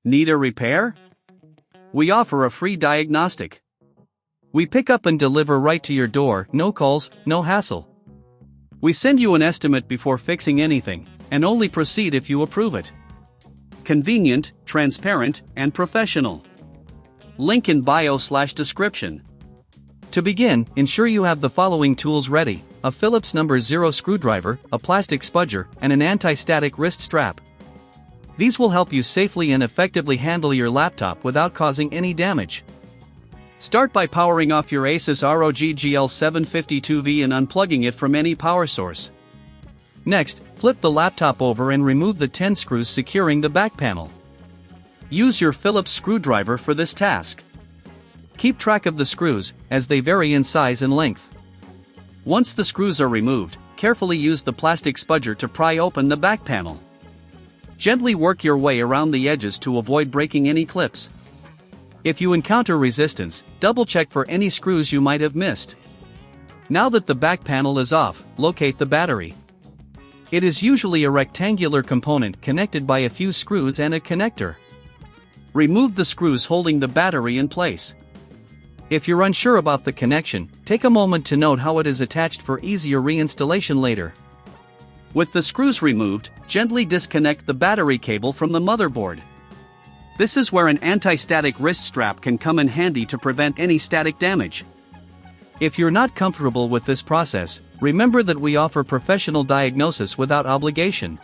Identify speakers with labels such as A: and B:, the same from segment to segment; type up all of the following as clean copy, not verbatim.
A: Need a repair? We offer a free diagnostic. We pick up and deliver right to your door, no calls, no hassle. We send you an estimate before fixing anything, and only proceed if you approve it. Convenient, transparent, and professional. Link in bio/description. To begin, ensure you have the following tools ready: a Phillips No. 0 screwdriver, a plastic spudger, and an anti-static wrist strap. These will help you safely and effectively handle your laptop without causing any damage. Start by powering off your Asus ROG GL752V and unplugging it from any power source. Next, flip the laptop over and remove the 10 screws securing the back panel. Use your Phillips screwdriver for this task. Keep track of the screws, as they vary in size and length. Once the screws are removed, carefully use the plastic spudger to pry open the back panel. Gently work your way around the edges to avoid breaking any clips. If you encounter resistance, double-check for any screws you might have missed. Now that the back panel is off, locate the battery. It is usually a rectangular component connected by a few screws and a connector. Remove the screws holding the battery in place. If you're unsure about the connection, take a moment to note how it is attached for easier reinstallation later. With the screws removed, gently disconnect the battery cable from the motherboard. This is where an anti-static wrist strap can come in handy to prevent any static damage. If you're not comfortable with this process, remember that we offer professional diagnosis without obligation.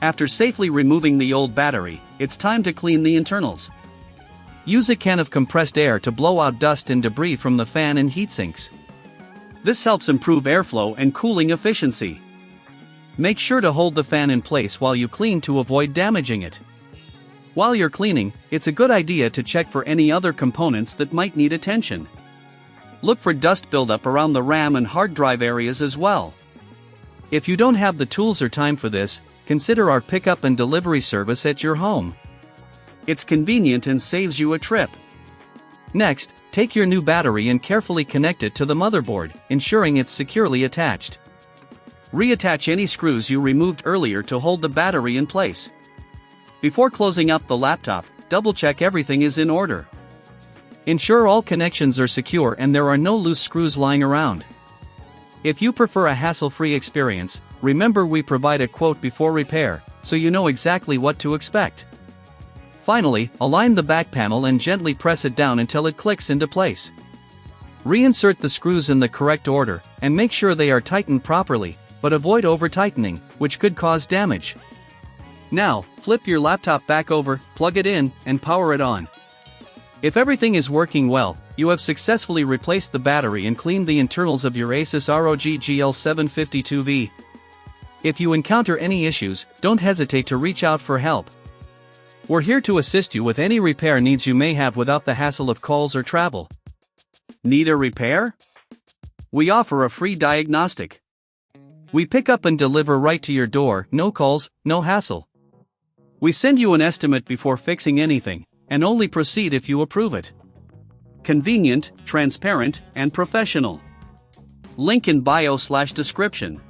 A: After safely removing the old battery, it's time to clean the internals. Use a can of compressed air to blow out dust and debris from the fan and heatsinks. This helps improve airflow and cooling efficiency. Make sure to hold the fan in place while you clean to avoid damaging it. While you're cleaning, it's a good idea to check for any other components that might need attention. Look for dust buildup around the RAM and hard drive areas as well. If you don't have the tools or time for this, consider our pickup and delivery service at your home. It's convenient and saves you a trip. Next, take your new battery and carefully connect it to the motherboard, ensuring it's securely attached. Reattach any screws you removed earlier to hold the battery in place. Before closing up the laptop, double-check everything is in order. Ensure all connections are secure and there are no loose screws lying around. If you prefer a hassle-free experience, remember we provide a quote before repair, so you know exactly what to expect. Finally, align the back panel and gently press it down until it clicks into place. Reinsert the screws in the correct order, and make sure they are tightened properly, but avoid over-tightening, which could cause damage. Now, flip your laptop back over, plug it in, and power it on. If everything is working well, you have successfully replaced the battery and cleaned the internals of your Asus ROG GL752V. If you encounter any issues, don't hesitate to reach out for help. We're here to assist you with any repair needs you may have without the hassle of calls or travel. Need a repair? We offer a free diagnostic. We pick up and deliver right to your door, no calls, no hassle. We send you an estimate before fixing anything, and only proceed if you approve it. Convenient, transparent, and professional. Link in bio/description.